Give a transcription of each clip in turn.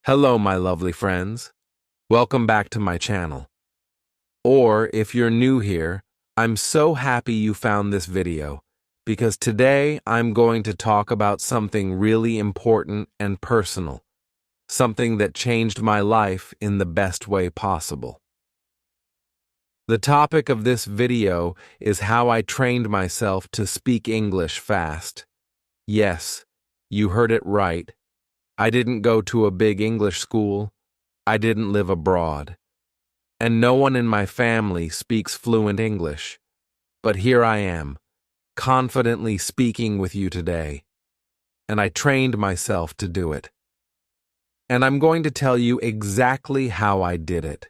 Hello, my lovely friends. Welcome back to my channel. Or, if you're new here, I'm so happy you found this video, because today I'm going to talk about something really important and personal, something that changed my life in the best way possible. The topic of this video is how I trained myself to speak English fast. Yes, you heard it right. I didn't go to a big English school. I didn't live abroad. And no one in my family speaks fluent English. But here I am, confidently speaking with you today. And I trained myself to do it. And I'm going to tell you exactly how I did it.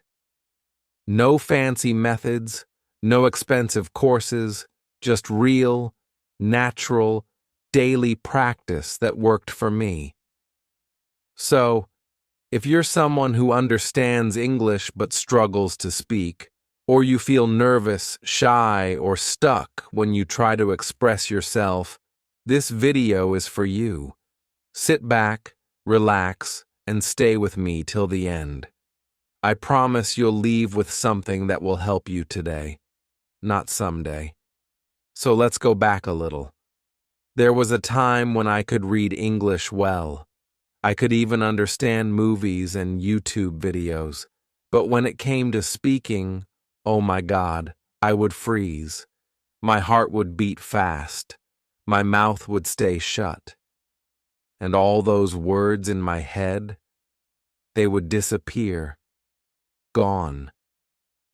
No fancy methods, no expensive courses, just real, natural, daily practice that worked for me. So, if you're someone who understands English but struggles to speak, or you feel nervous, shy, or stuck when you try to express yourself, this video is for you. Sit back, relax, and stay with me till the end. I promise you'll leave with something that will help you today, not someday. So let's go back a little. There was a time when I could read English well. I could even understand movies and YouTube videos, but when it came to speaking, oh my God, I would freeze. My heart would beat fast. My mouth would stay shut. And all those words in my head, they would disappear. Gone.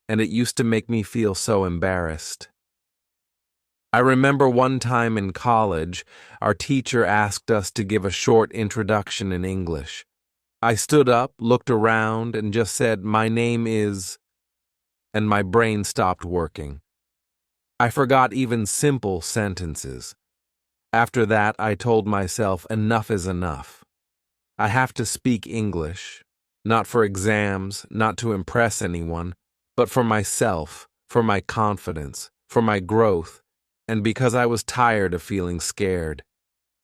And it used to make me feel so embarrassed. I remember one time in college, our teacher asked us to give a short introduction in English. I stood up, looked around, and just said, "My name is," and my brain stopped working. I forgot even simple sentences. After that, I told myself enough is enough. I have to speak English, not for exams, not to impress anyone, but for myself, for my confidence, for my growth, and because I was tired of feeling scared.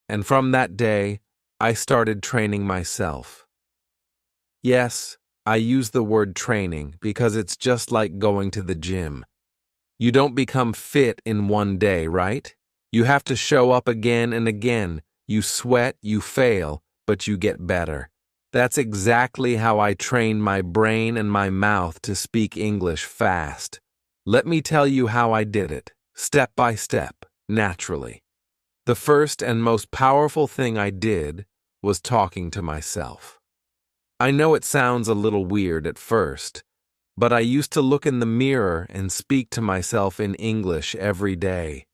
And from that day, I started training myself. Yes, I use the word training because it's just like going to the gym. You don't become fit in one day, right? You have to show up again and again. You sweat, you fail, but you get better. That's exactly how I trained my brain and my mouth to speak English fast. Let me tell you how I did it. Step by step, naturally. The first and most powerful thing I did was talking to myself. I know it sounds a little weird at first, but I used to look in the mirror and speak to myself in English every day.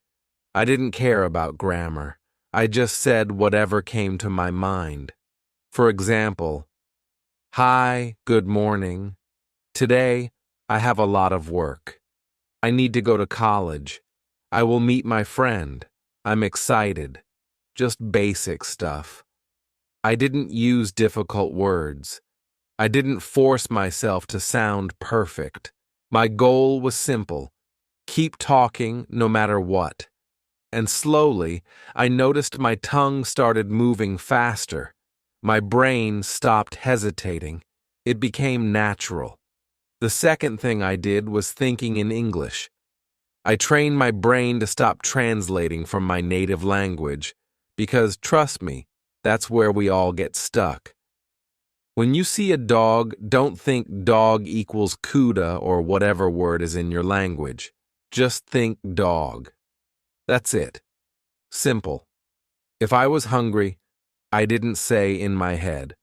I didn't care about grammar. I just said whatever came to my mind. For example, "Hi, good morning. Today, I have a lot of work. I need to go to college. I will meet my friend. I'm excited." Just basic stuff. I didn't use difficult words. I didn't force myself to sound perfect. My goal was simple. Keep talking no matter what. And slowly, I noticed my tongue started moving faster. My brain stopped hesitating. It became natural. The second thing I did was thinking in English. I trained my brain to stop translating from my native language, because, trust me, that's where we all get stuck. When you see a dog, don't think dog equals CUDA or whatever word is in your language. Just think dog. That's it. Simple. If I was hungry, I didn't say in my head,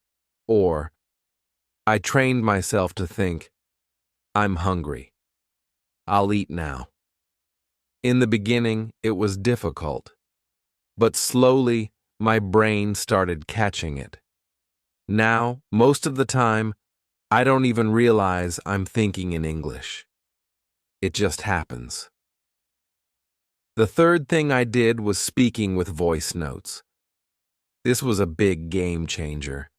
or I trained myself to think, "I'm hungry. I'll eat now." In the beginning, it was difficult, but slowly my brain started catching it. Now, most of the time, I don't even realize I'm thinking in English. It just happens. The third thing I did was speaking with voice notes. This was a big game changer.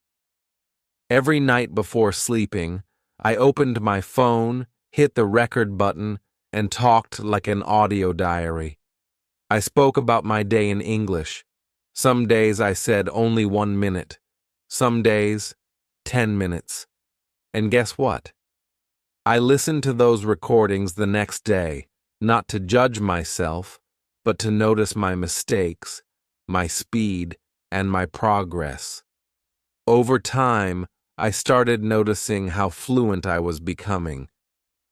Every night before sleeping, I opened my phone, hit the record button, and talked like an audio diary. I spoke about my day in English. Some days I said only 1 minute. Some days 10 minutes. And guess what? I listened to those recordings the next day, not to judge myself, but to notice my mistakes, my speed, and my progress. Over time, I started noticing how fluent I was becoming.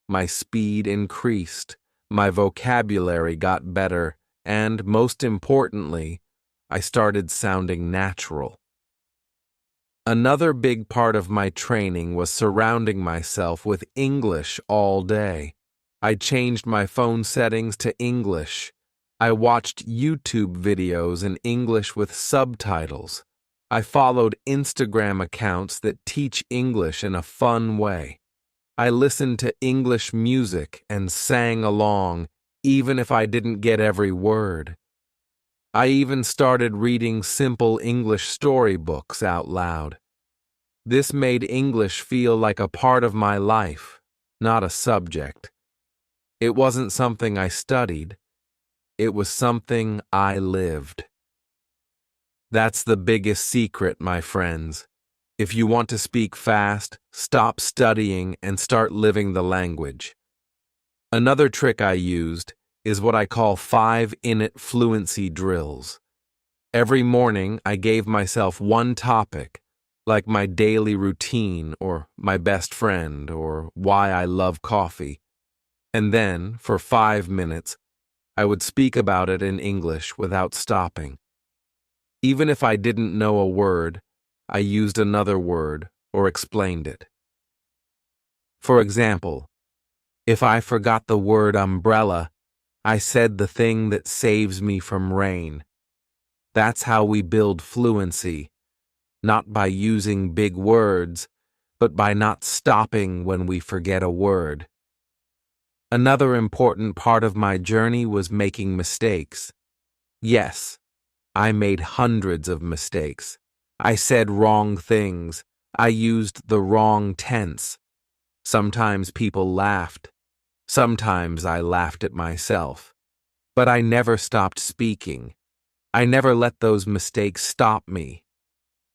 My speed increased, my vocabulary got better, and, most importantly, I started sounding natural. Another big part of my training was surrounding myself with English all day. I changed my phone settings to English. I watched YouTube videos in English with subtitles. I followed Instagram accounts that teach English in a fun way. I listened to English music and sang along, even if I didn't get every word. I even started reading simple English storybooks out loud. This made English feel like a part of my life, not a subject. It wasn't something I studied. It was something I lived. That's the biggest secret, my friends. If you want to speak fast, stop studying and start living the language. Another trick I used is what I call 5-minute fluency drills. Every morning, I gave myself one topic, like my daily routine or my best friend or why I love coffee. And then, for 5 minutes, I would speak about it in English without stopping. Even if I didn't know a word, I used another word or explained it. For example, if I forgot the word umbrella, I said the thing that saves me from rain. That's how we build fluency, not by using big words, but by not stopping when we forget a word. Another important part of my journey was making mistakes. Yes, I made hundreds of mistakes. I said wrong things. I used the wrong tense. Sometimes people laughed. Sometimes I laughed at myself. But I never stopped speaking. I never let those mistakes stop me.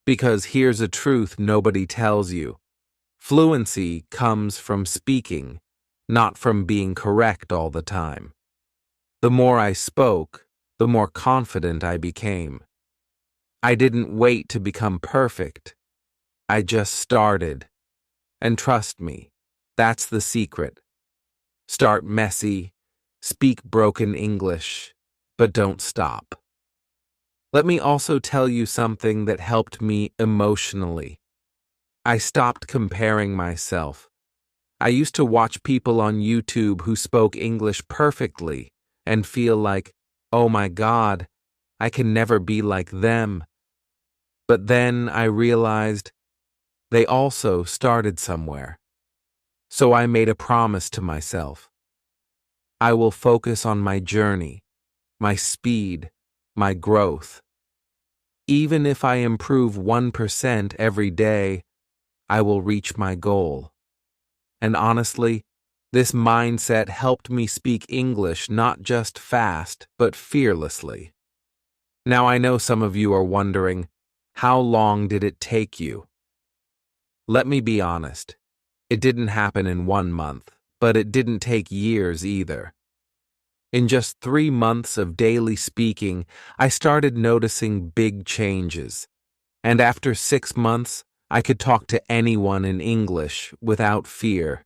Because here's a truth nobody tells you. Fluency comes from speaking, not from being correct all the time. The more I spoke, the more confident I became. I didn't wait to become perfect. I just started. And trust me, that's the secret. Start messy, speak broken English, but don't stop. Let me also tell you something that helped me emotionally. I stopped comparing myself. I used to watch people on YouTube who spoke English perfectly and feel like, oh my God, I can never be like them. But then I realized they also started somewhere. So I made a promise to myself. I will focus on my journey, my speed, my growth. Even if I improve 1% every day, I will reach my goal. And honestly, this mindset helped me speak English not just fast, but fearlessly. Now I know some of you are wondering, how long did it take you? Let me be honest. It didn't happen in 1 month, but it didn't take years either. In just 3 months of daily speaking, I started noticing big changes. And after 6 months, I could talk to anyone in English without fear.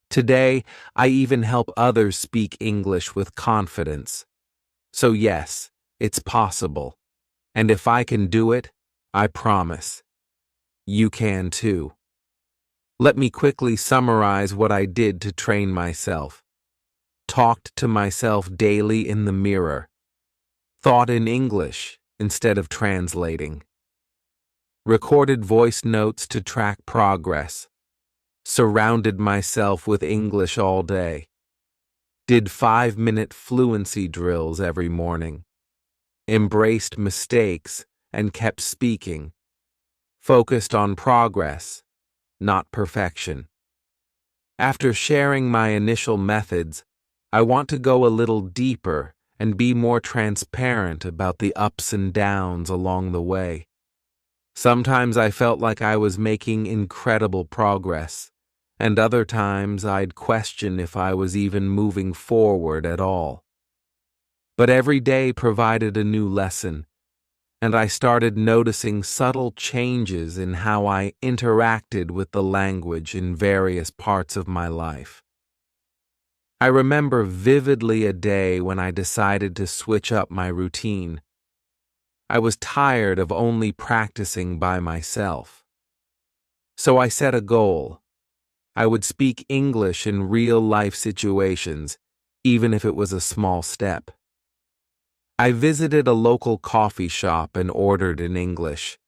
Today, I even help others speak English with confidence. So yes, it's possible. And if I can do it, I promise, you can too. Let me quickly summarize what I did to train myself. Talked to myself daily in the mirror. Thought in English instead of translating. Recorded voice notes to track progress. Surrounded myself with English all day. Did 5-minute fluency drills every morning. Embraced mistakes and kept speaking. Focused on progress, not perfection. After sharing my initial methods, I want to go a little deeper and be more transparent about the ups and downs along the way. Sometimes I felt like I was making incredible progress, and other times I'd question if I was even moving forward at all. But every day provided a new lesson, and I started noticing subtle changes in how I interacted with the language in various parts of my life. I remember vividly a day when I decided to switch up my routine. I was tired of only practicing by myself. So I set a goal. I would speak English in real-life situations, even if it was a small step. I visited a local coffee shop and ordered in English.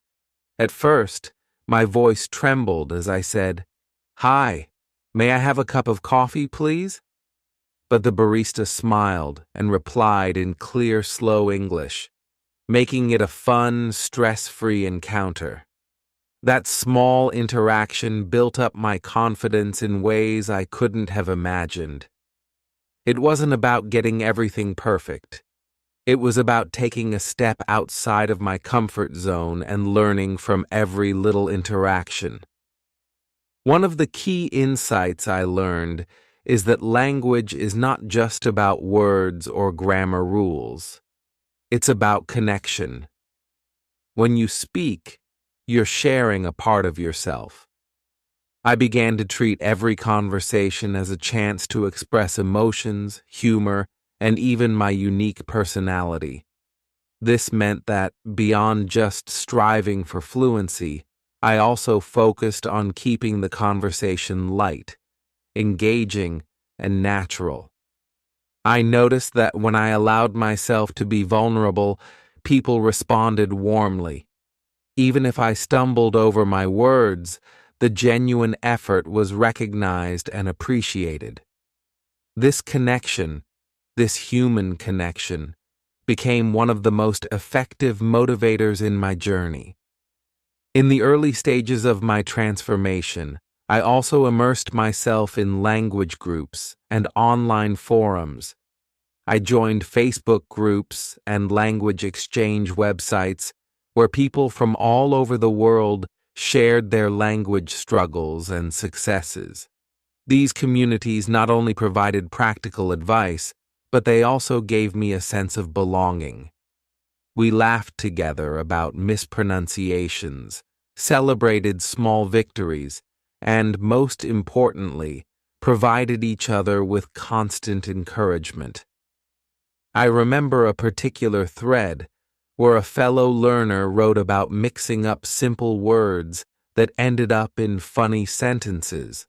At first, my voice trembled as I said, "Hi, may I have a cup of coffee, please?" But the barista smiled and replied in clear, slow English, making it a fun, stress-free encounter. That small interaction built up my confidence in ways I couldn't have imagined. It wasn't about getting everything perfect. It was about taking a step outside of my comfort zone and learning from every little interaction. One of the key insights I learned is that language is not just about words or grammar rules. It's about connection. When you speak, you're sharing a part of yourself. I began to treat every conversation as a chance to express emotions, humor, and even my unique personality. This meant that, beyond just striving for fluency, I also focused on keeping the conversation light, engaging, and natural. I noticed that when I allowed myself to be vulnerable, people responded warmly. Even if I stumbled over my words, the genuine effort was recognized and appreciated. This connection, this human connection, became one of the most effective motivators in my journey. In the early stages of my transformation, I also immersed myself in language groups and online forums. I joined Facebook groups and language exchange websites where people from all over the world shared their language struggles and successes. These communities not only provided practical advice, but they also gave me a sense of belonging. We laughed together about mispronunciations, celebrated small victories, and, most importantly, provided each other with constant encouragement. I remember a particular thread where a fellow learner wrote about mixing up simple words that ended up in funny sentences.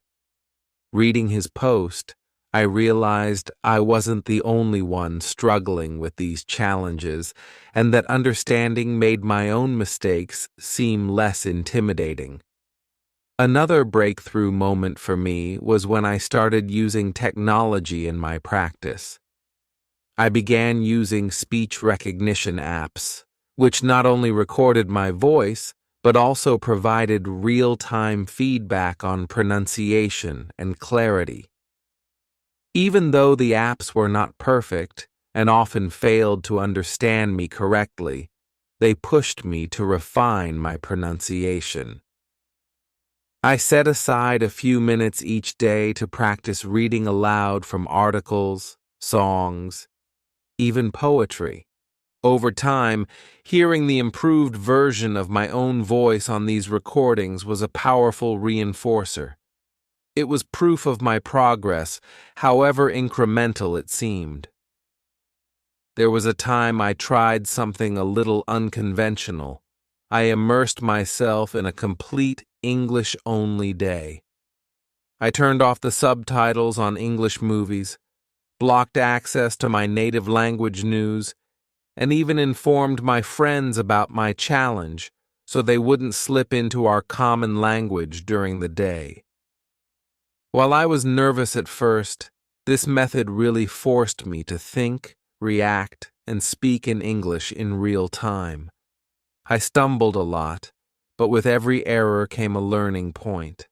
Reading his post, I realized I wasn't the only one struggling with these challenges, and that understanding made my own mistakes seem less intimidating. Another breakthrough moment for me was when I started using technology in my practice. I began using speech recognition apps, which not only recorded my voice, but also provided real-time feedback on pronunciation and clarity. Even though the apps were not perfect and often failed to understand me correctly, they pushed me to refine my pronunciation. I set aside a few minutes each day to practice reading aloud from articles, songs, even poetry. Over time, hearing the improved version of my own voice on these recordings was a powerful reinforcer. It was proof of my progress, however incremental it seemed. There was a time I tried something a little unconventional. I immersed myself in a complete English-only day. I turned off the subtitles on English movies, blocked access to my native language news, and even informed my friends about my challenge so they wouldn't slip into our common language during the day. While I was nervous at first, this method really forced me to think, react, and speak in English in real time. I stumbled a lot, but with every error came a learning point.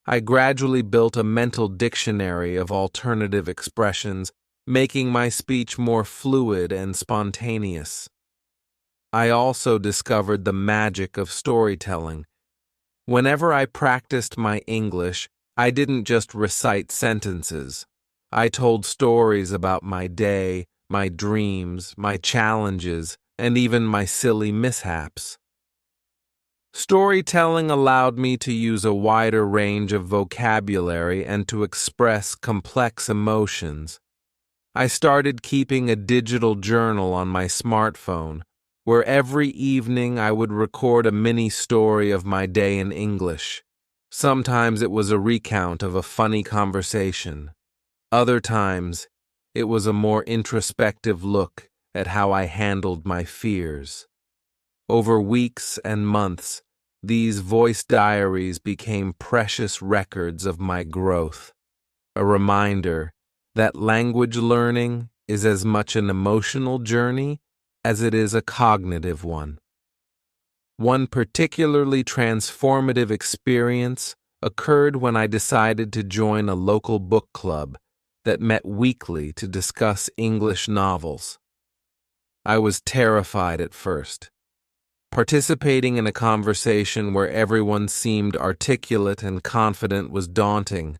I gradually built a mental dictionary of alternative expressions, making my speech more fluid and spontaneous. I also discovered the magic of storytelling. Whenever I practiced my English, I didn't just recite sentences. I told stories about my day, my dreams, my challenges, and even my silly mishaps. Storytelling allowed me to use a wider range of vocabulary and to express complex emotions. I started keeping a digital journal on my smartphone, where every evening I would record a mini story of my day in English. Sometimes it was a recount of a funny conversation. Other times, it was a more introspective look at how I handled my fears. Over weeks and months, these voice diaries became precious records of my growth, a reminder that language learning is as much an emotional journey as it is a cognitive one. One particularly transformative experience occurred when I decided to join a local book club that met weekly to discuss English novels. I was terrified at first. Participating in a conversation where everyone seemed articulate and confident was daunting,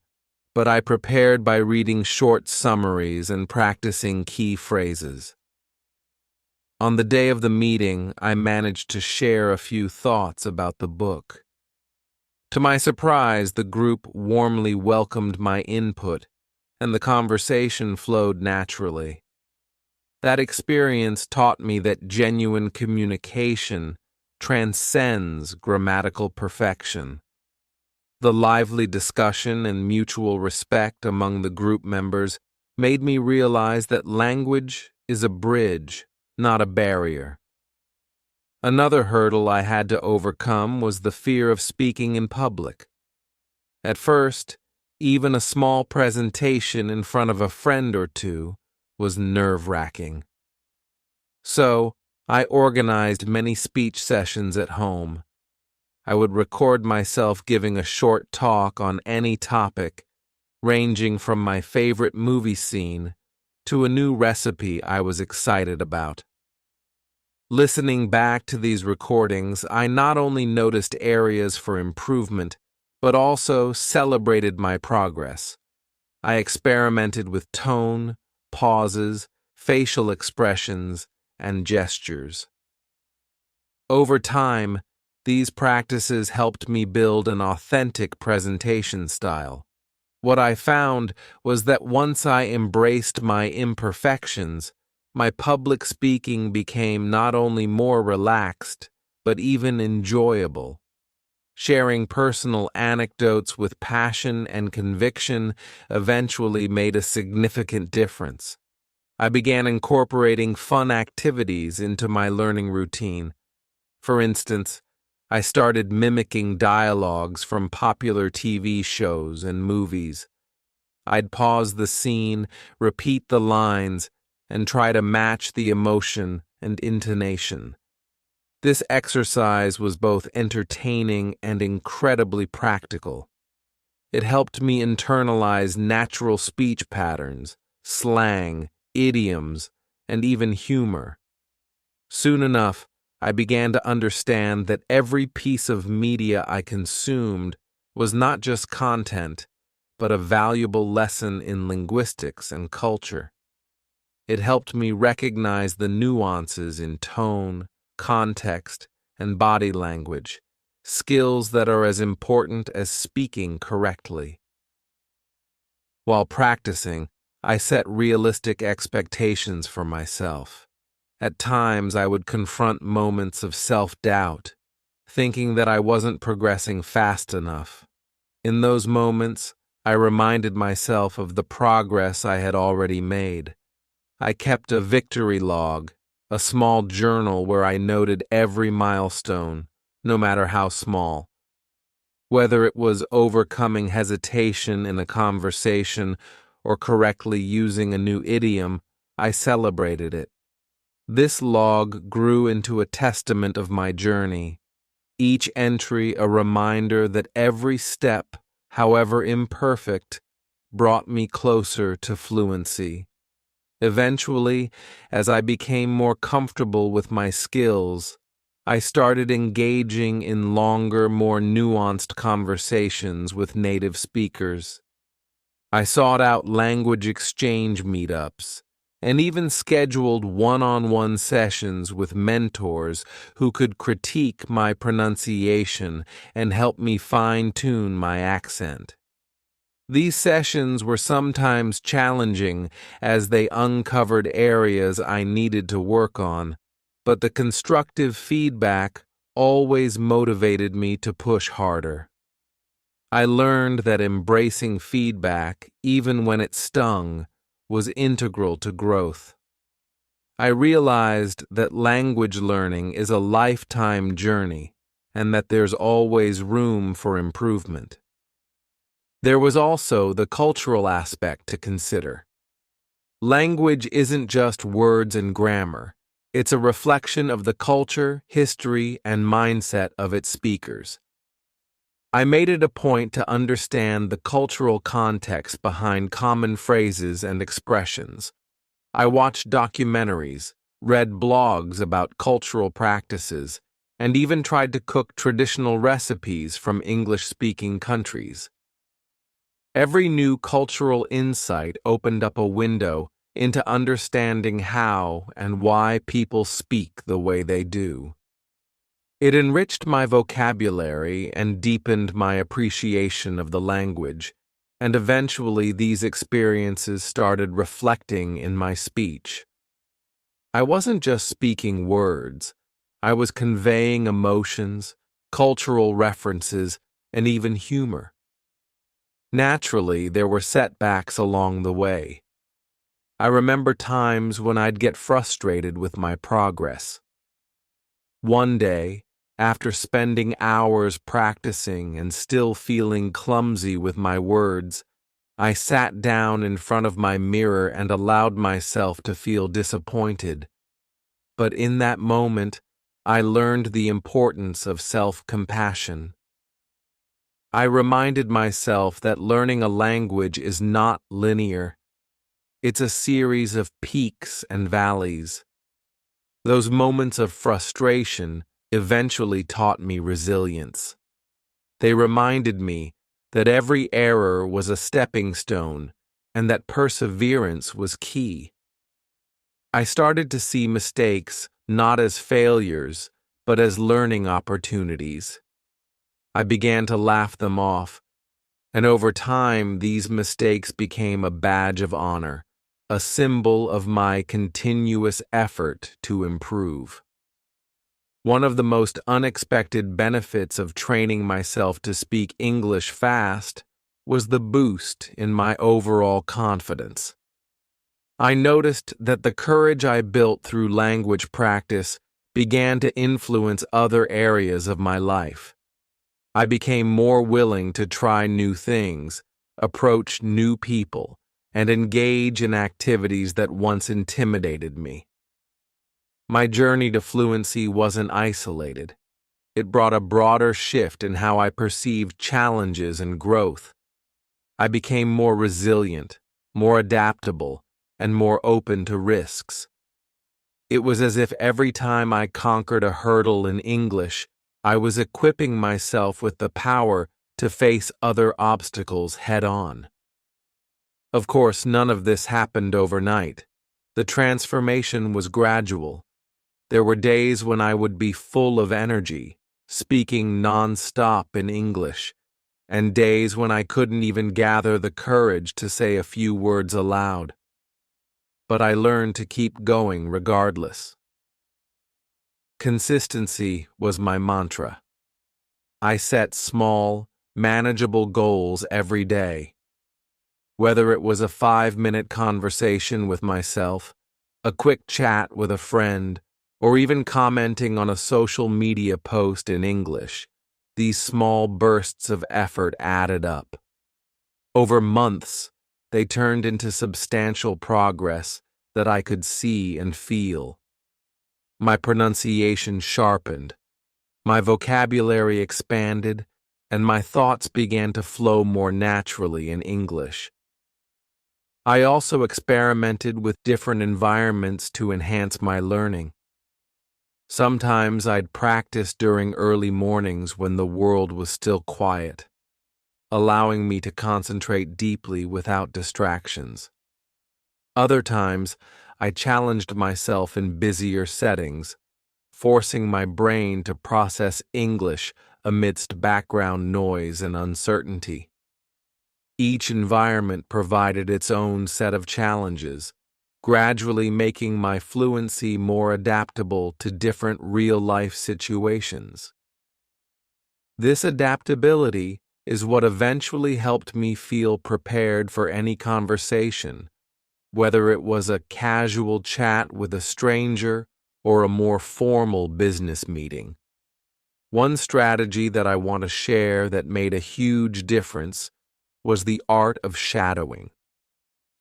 but I prepared by reading short summaries and practicing key phrases. On the day of the meeting, I managed to share a few thoughts about the book. To my surprise, the group warmly welcomed my input, and the conversation flowed naturally. That experience taught me that genuine communication transcends grammatical perfection. The lively discussion and mutual respect among the group members made me realize that language is a bridge, not a barrier. Another hurdle I had to overcome was the fear of speaking in public. At first, even a small presentation in front of a friend or two was nerve-wracking. So, I organized many speech sessions at home. I would record myself giving a short talk on any topic, ranging from my favorite movie scene to a new recipe I was excited about. Listening back to these recordings, I not only noticed areas for improvement, but also celebrated my progress. I experimented with tone, pauses, facial expressions, and gestures. Over time, these practices helped me build an authentic presentation style. What I found was that once I embraced my imperfections, my public speaking became not only more relaxed, but even enjoyable. Sharing personal anecdotes with passion and conviction eventually made a significant difference. I began incorporating fun activities into my learning routine. For instance, I started mimicking dialogues from popular TV shows and movies. I'd pause the scene, repeat the lines, and try to match the emotion and intonation. This exercise was both entertaining and incredibly practical. It helped me internalize natural speech patterns, slang, idioms, and even humor. Soon enough, I began to understand that every piece of media I consumed was not just content, but a valuable lesson in linguistics and culture. It helped me recognize the nuances in tone, context, and body language, skills that are as important as speaking correctly. While practicing, I set realistic expectations for myself. At times, I would confront moments of self-doubt, thinking that I wasn't progressing fast enough. In those moments, I reminded myself of the progress I had already made. I kept a victory log, a small journal where I noted every milestone, no matter how small. Whether it was overcoming hesitation in a conversation or correctly using a new idiom, I celebrated it. This log grew into a testament of my journey, each entry a reminder that every step, however imperfect, brought me closer to fluency. Eventually, as I became more comfortable with my skills, I started engaging in longer, more nuanced conversations with native speakers. I sought out language exchange meetups and even scheduled one-on-one sessions with mentors who could critique my pronunciation and help me fine-tune my accent. These sessions were sometimes challenging as they uncovered areas I needed to work on, but the constructive feedback always motivated me to push harder. I learned that embracing feedback, even when it stung, was integral to growth. I realized that language learning is a lifetime journey and that there's always room for improvement. There was also the cultural aspect to consider. Language isn't just words and grammar. It's a reflection of the culture, history, and mindset of its speakers. I made it a point to understand the cultural context behind common phrases and expressions. I watched documentaries, read blogs about cultural practices, and even tried to cook traditional recipes from English-speaking countries. Every new cultural insight opened up a window into understanding how and why people speak the way they do. It enriched my vocabulary and deepened my appreciation of the language, and eventually these experiences started reflecting in my speech. I wasn't just speaking words, I was conveying emotions, cultural references, and even humor. Naturally, there were setbacks along the way. I remember times when I'd get frustrated with my progress. One day, after spending hours practicing and still feeling clumsy with my words, I sat down in front of my mirror and allowed myself to feel disappointed. But in that moment, I learned the importance of self-compassion. I reminded myself that learning a language is not linear. It's a series of peaks and valleys. Those moments of frustration eventually taught me resilience. They reminded me that every error was a stepping stone and that perseverance was key. I started to see mistakes not as failures, but as learning opportunities. I began to laugh them off, and over time these mistakes became a badge of honor, a symbol of my continuous effort to improve. One of the most unexpected benefits of training myself to speak English fast was the boost in my overall confidence. I noticed that the courage I built through language practice began to influence other areas of my life. I became more willing to try new things, approach new people, and engage in activities that once intimidated me. My journey to fluency wasn't isolated. It brought a broader shift in how I perceived challenges and growth. I became more resilient, more adaptable, and more open to risks. It was as if every time I conquered a hurdle in English, I was equipping myself with the power to face other obstacles head-on. Of course, none of this happened overnight. The transformation was gradual. There were days when I would be full of energy, speaking non-stop in English, and days when I couldn't even gather the courage to say a few words aloud. But I learned to keep going regardless. Consistency was my mantra. I set small, manageable goals every day. Whether it was a 5-minute conversation with myself, a quick chat with a friend, or even commenting on a social media post in English, these small bursts of effort added up. Over months, they turned into substantial progress that I could see and feel. My pronunciation sharpened, my vocabulary expanded, and my thoughts began to flow more naturally in English. I also experimented with different environments to enhance my learning. Sometimes I'd practice during early mornings when the world was still quiet, allowing me to concentrate deeply without distractions. Other times, I challenged myself in busier settings, forcing my brain to process English amidst background noise and uncertainty. Each environment provided its own set of challenges, gradually making my fluency more adaptable to different real-life situations. This adaptability is what eventually helped me feel prepared for any conversation, whether it was a casual chat with a stranger or a more formal business meeting. One strategy that I want to share that made a huge difference was the art of shadowing.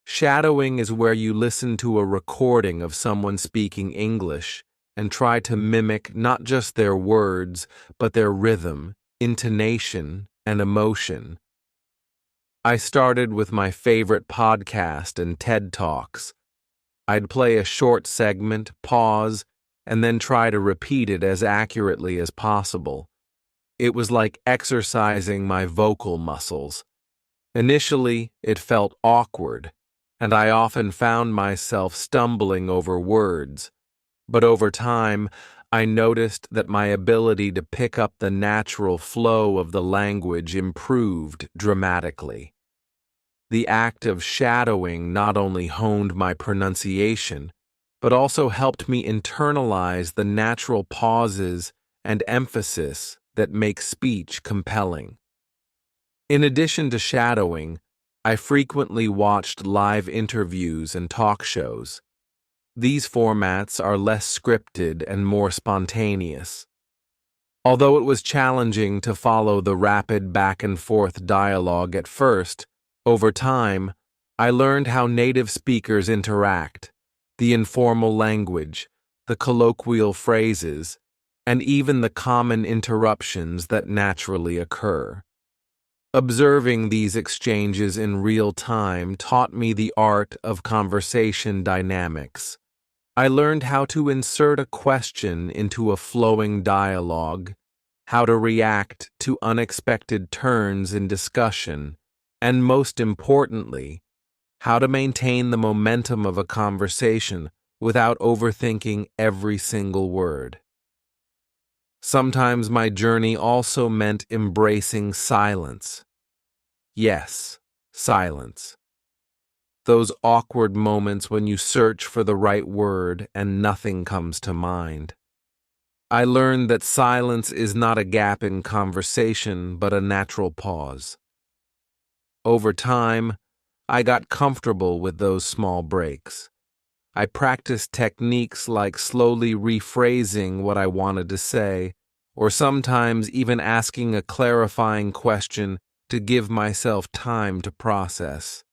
Shadowing is where you listen to a recording of someone speaking English and try to mimic not just their words, but their rhythm, intonation, and emotion. I started with my favorite podcast and TED Talks. I'd play a short segment, pause, and then try to repeat it as accurately as possible. It was like exercising my vocal muscles. Initially, it felt awkward, and I often found myself stumbling over words. But over time, I noticed that my ability to pick up the natural flow of the language improved dramatically. The act of shadowing not only honed my pronunciation, but also helped me internalize the natural pauses and emphasis that make speech compelling. In addition to shadowing, I frequently watched live interviews and talk shows. These formats are less scripted and more spontaneous. Although it was challenging to follow the rapid back-and-forth dialogue at first, over time, I learned how native speakers interact, the informal language, the colloquial phrases, and even the common interruptions that naturally occur. Observing these exchanges in real time taught me the art of conversation dynamics. I learned how to insert a question into a flowing dialogue, how to react to unexpected turns in discussion, and most importantly, how to maintain the momentum of a conversation without overthinking every single word. Sometimes my journey also meant embracing silence. Yes, silence. Those awkward moments when you search for the right word and nothing comes to mind. I learned that silence is not a gap in conversation, but a natural pause. Over time, I got comfortable with those small breaks. I practiced techniques like slowly rephrasing what I wanted to say, or sometimes even asking a clarifying question to give myself time to process.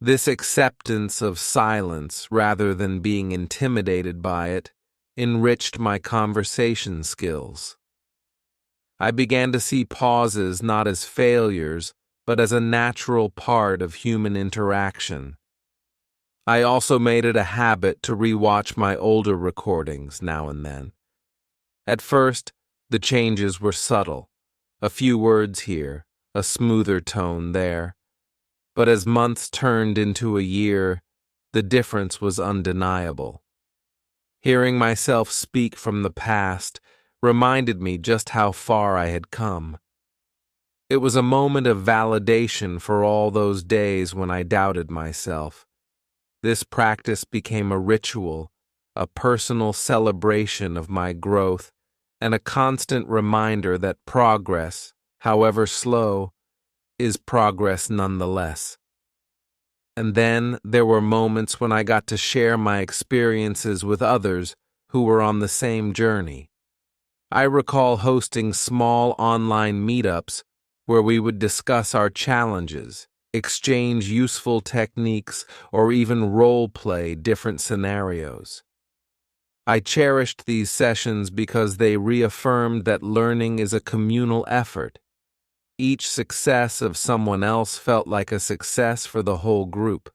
This acceptance of silence, rather than being intimidated by it, enriched my conversation skills. I began to see pauses not as failures, but as a natural part of human interaction. I also made it a habit to rewatch my older recordings now and then. At first, the changes were subtle, a few words here, a smoother tone there. But as months turned into a year, the difference was undeniable. Hearing myself speak from the past reminded me just how far I had come. It was a moment of validation for all those days when I doubted myself. This practice became a ritual, a personal celebration of my growth, and a constant reminder that progress, however slow, is progress nonetheless. And then there were moments when I got to share my experiences with others who were on the same journey. I recall hosting small online meetups where we would discuss our challenges, exchange useful techniques, or even role-play different scenarios. I cherished these sessions because they reaffirmed that learning is a communal effort. Each success of someone else felt like a success for the whole group.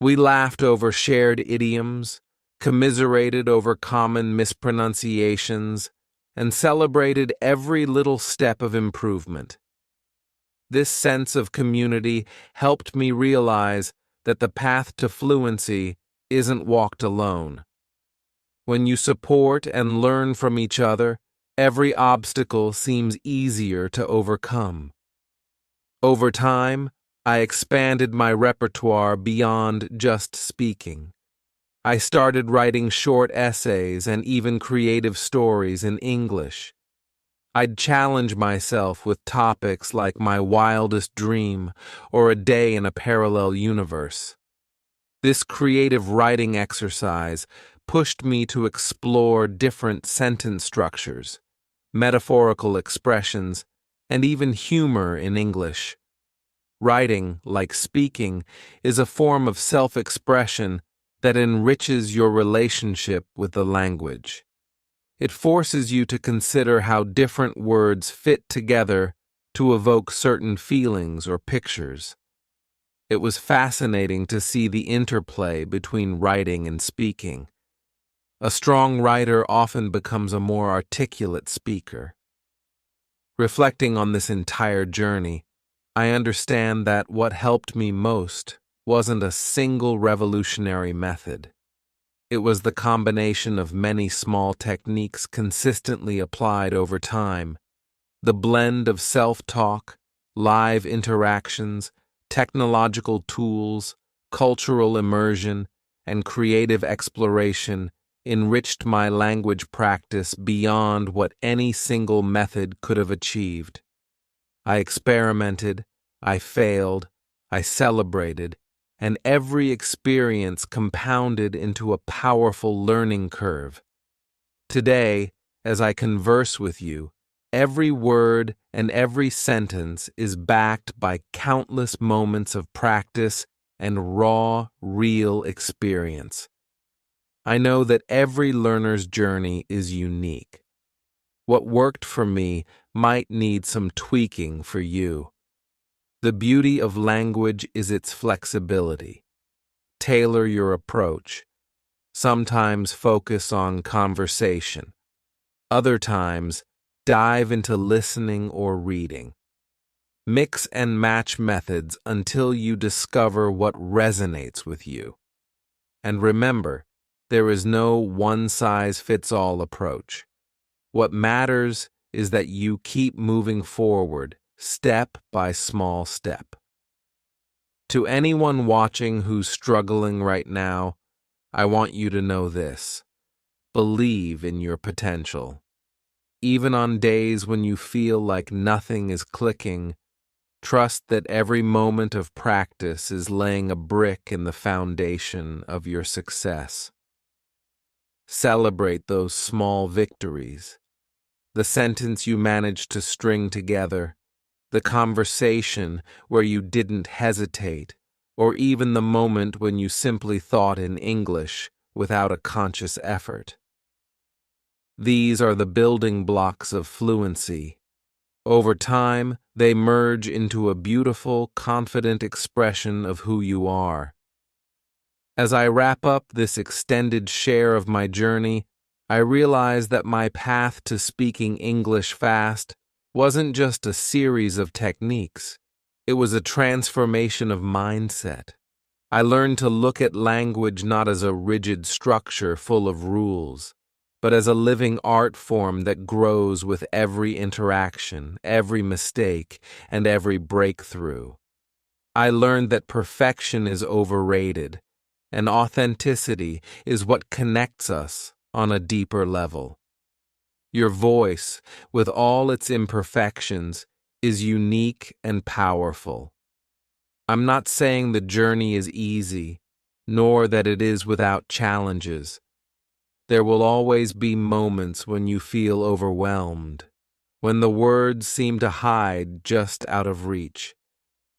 We laughed over shared idioms, commiserated over common mispronunciations, and celebrated every little step of improvement. This sense of community helped me realize that the path to fluency isn't walked alone. When you support and learn from each other, every obstacle seems easier to overcome. Over time, I expanded my repertoire beyond just speaking. I started writing short essays and even creative stories in English. I'd challenge myself with topics like my wildest dream or a day in a parallel universe. This creative writing exercise pushed me to explore different sentence structures, metaphorical expressions, and even humor in English. Writing, like speaking, is a form of self-expression that enriches your relationship with the language. It forces you to consider how different words fit together to evoke certain feelings or pictures. It was fascinating to see the interplay between writing and speaking. A strong writer often becomes a more articulate speaker. Reflecting on this entire journey, I understand that what helped me most wasn't a single revolutionary method. It was the combination of many small techniques consistently applied over time. The blend of self-talk, live interactions, technological tools, cultural immersion, and creative exploration enriched my language practice beyond what any single method could have achieved. I experimented, I failed, I celebrated, and every experience compounded into a powerful learning curve. Today, as I converse with you, every word and every sentence is backed by countless moments of practice and raw, real experience. I know that every learner's journey is unique. What worked for me might need some tweaking for you. The beauty of language is its flexibility. Tailor your approach. Sometimes focus on conversation. Other times, dive into listening or reading. Mix and match methods until you discover what resonates with you. And remember, there is no one-size-fits-all approach. What matters is that you keep moving forward, step by small step. To anyone watching who's struggling right now, I want you to know this. Believe in your potential. Even on days when you feel like nothing is clicking, trust that every moment of practice is laying a brick in the foundation of your success. Celebrate those small victories. The sentence you managed to string together, the conversation where you didn't hesitate, or even the moment when you simply thought in English without a conscious effort. These are the building blocks of fluency. Over time, they merge into a beautiful, confident expression of who you are. As I wrap up this extended share of my journey, I realize that my path to speaking English fast wasn't just a series of techniques. It was a transformation of mindset. I learned to look at language not as a rigid structure full of rules, but as a living art form that grows with every interaction, every mistake, and every breakthrough. I learned that perfection is overrated, and authenticity is what connects us on a deeper level. Your voice, with all its imperfections, is unique and powerful. I'm not saying the journey is easy, nor that it is without challenges. There will always be moments when you feel overwhelmed, when the words seem to hide just out of reach.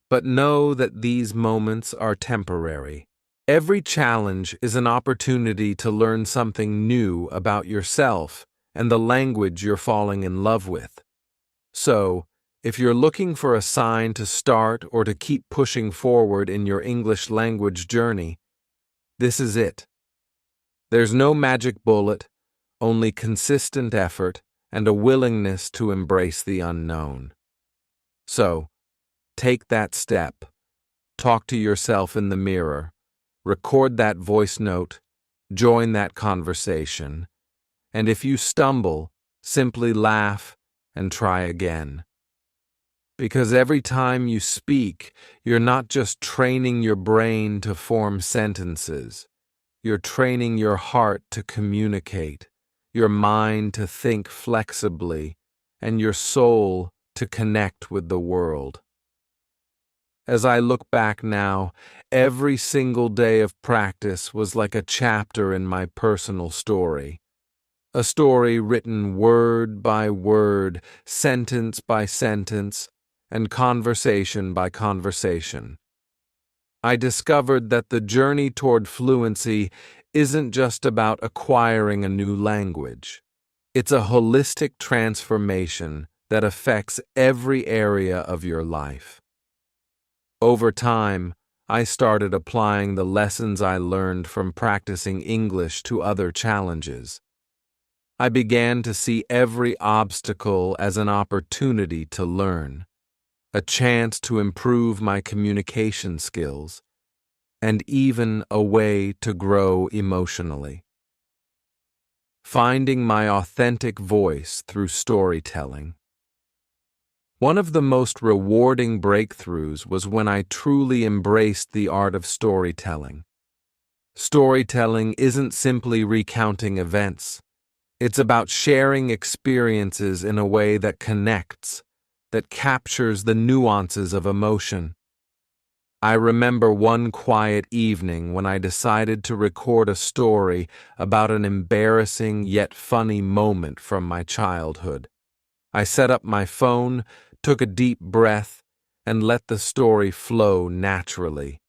But know that these moments are temporary. Every challenge is an opportunity to learn something new about yourself and the language you're falling in love with. So, If you're looking for a sign to start or to keep pushing forward in your English language journey, this is it. There's no magic bullet, only consistent effort and a willingness to embrace the unknown. So, take that step. Talk to yourself in the mirror. Record that voice note. Join that conversation. And if you stumble, simply laugh and try again. Because every time you speak, you're not just training your brain to form sentences. You're training your heart to communicate, your mind to think flexibly, and your soul to connect with the world. As I look back now, every single day of practice was like a chapter in my personal story. A story written word by word, sentence by sentence, and conversation by conversation. I discovered that the journey toward fluency isn't just about acquiring a new language. It's a holistic transformation that affects every area of your life. Over time, I started applying the lessons I learned from practicing English to other challenges. I began to see every obstacle as an opportunity to learn, a chance to improve my communication skills, and even a way to grow emotionally. Finding my authentic voice through storytelling. One of the most rewarding breakthroughs was when I truly embraced the art of storytelling. Storytelling isn't simply recounting events. It's about sharing experiences in a way that connects, that captures the nuances of emotion. I remember one quiet evening when I decided to record a story about an embarrassing yet funny moment from my childhood. I set up my phone, took a deep breath, and let the story flow naturally.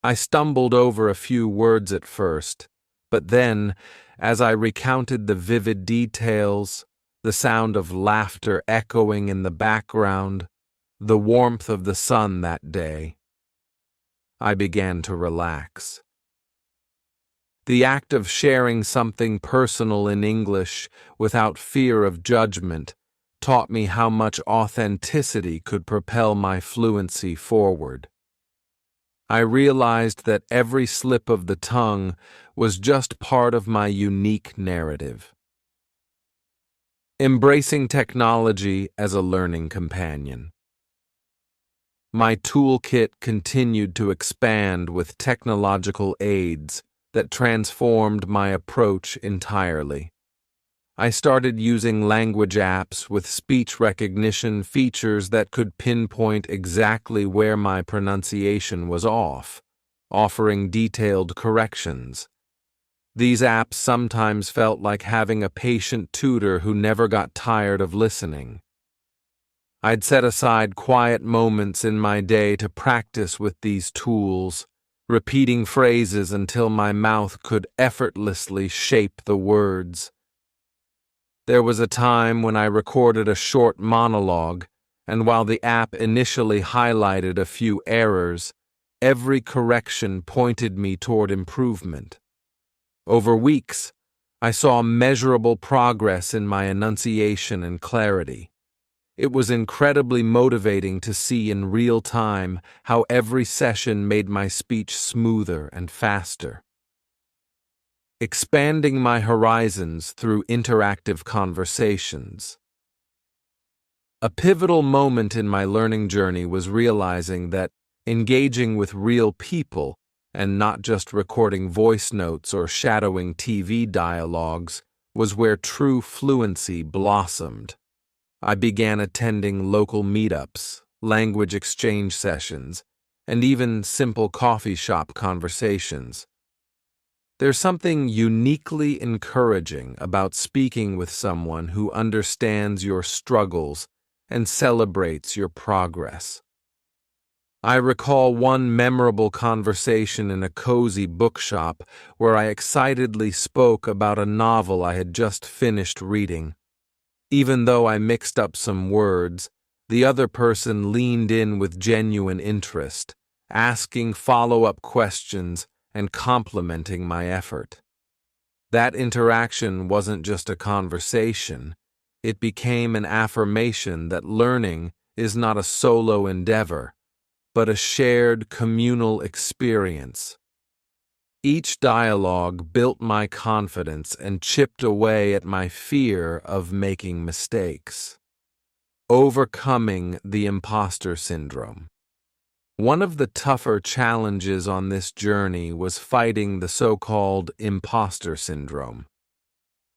I stumbled over a few words at first, but then, as I recounted the vivid details, the sound of laughter echoing in the background, the warmth of the sun that day, I began to relax. The act of sharing something personal in English without fear of judgment taught me how much authenticity could propel my fluency forward. I realized that every slip of the tongue was just part of my unique narrative. Embracing technology as a learning companion. My toolkit continued to expand with technological aids that transformed my approach entirely. I started using language apps with speech recognition features that could pinpoint exactly where my pronunciation was off, offering detailed corrections. These apps sometimes felt like having a patient tutor who never got tired of listening. I'd set aside quiet moments in my day to practice with these tools, repeating phrases until my mouth could effortlessly shape the words. There was a time when I recorded a short monologue, and while the app initially highlighted a few errors, every correction pointed me toward improvement. Over weeks, I saw measurable progress in my enunciation and clarity. It was incredibly motivating to see in real time how every session made my speech smoother and faster. Expanding my horizons through interactive conversations. A pivotal moment in my learning journey was realizing that engaging with real people and not just recording voice notes or shadowing TV dialogues was where true fluency blossomed. I began attending local meetups, language exchange sessions, and even simple coffee shop conversations. There's something uniquely encouraging about speaking with someone who understands your struggles and celebrates your progress. I recall one memorable conversation in a cozy bookshop where I excitedly spoke about a novel I had just finished reading. Even though I mixed up some words, the other person leaned in with genuine interest, asking follow-up questions and complimenting my effort. That interaction wasn't just a conversation, it became an affirmation that learning is not a solo endeavor, but a shared communal experience. Each dialogue built my confidence and chipped away at my fear of making mistakes. Overcoming the imposter syndrome. One of the tougher challenges on this journey was fighting the so-called imposter syndrome.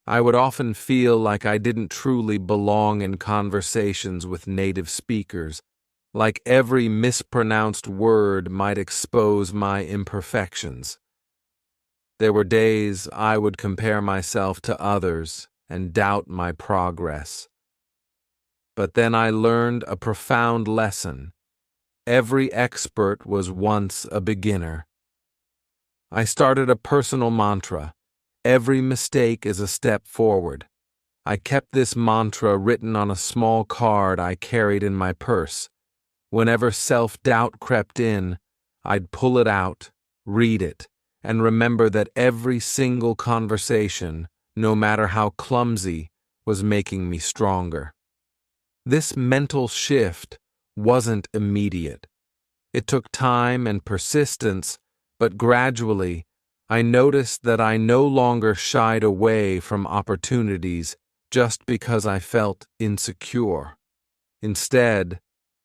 I would often feel like I didn't truly belong in conversations with native speakers, like every mispronounced word might expose my imperfections. There were days I would compare myself to others and doubt my progress. But then I learned a profound lesson. Every expert was once a beginner. I started a personal mantra. Every mistake is a step forward. I kept this mantra written on a small card I carried in my purse. Whenever self-doubt crept in, I'd pull it out, read it, and remember that every single conversation, no matter how clumsy, was making me stronger. This mental shift wasn't immediate. It took time and persistence, but gradually, I noticed that I no longer shied away from opportunities just because I felt insecure. Instead,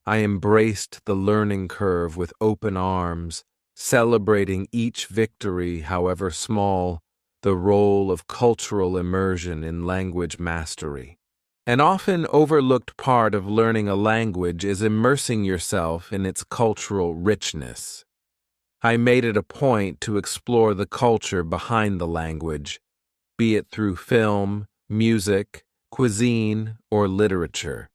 I embraced the learning curve with open arms, celebrating each victory, however small, the role of cultural immersion in language mastery. An often overlooked part of learning a language is immersing yourself in its cultural richness. I made it a point to explore the culture behind the language, be it through film, music, cuisine, or literature.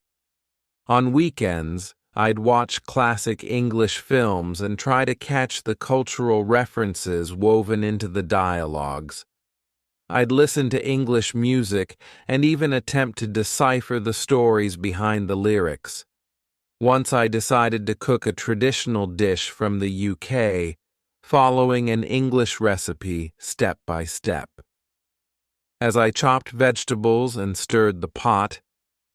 On weekends, I'd watch classic English films and try to catch the cultural references woven into the dialogues. I'd listen to English music and even attempt to decipher the stories behind the lyrics. Once I decided to cook a traditional dish from the UK, following an English recipe step by step. As I chopped vegetables and stirred the pot,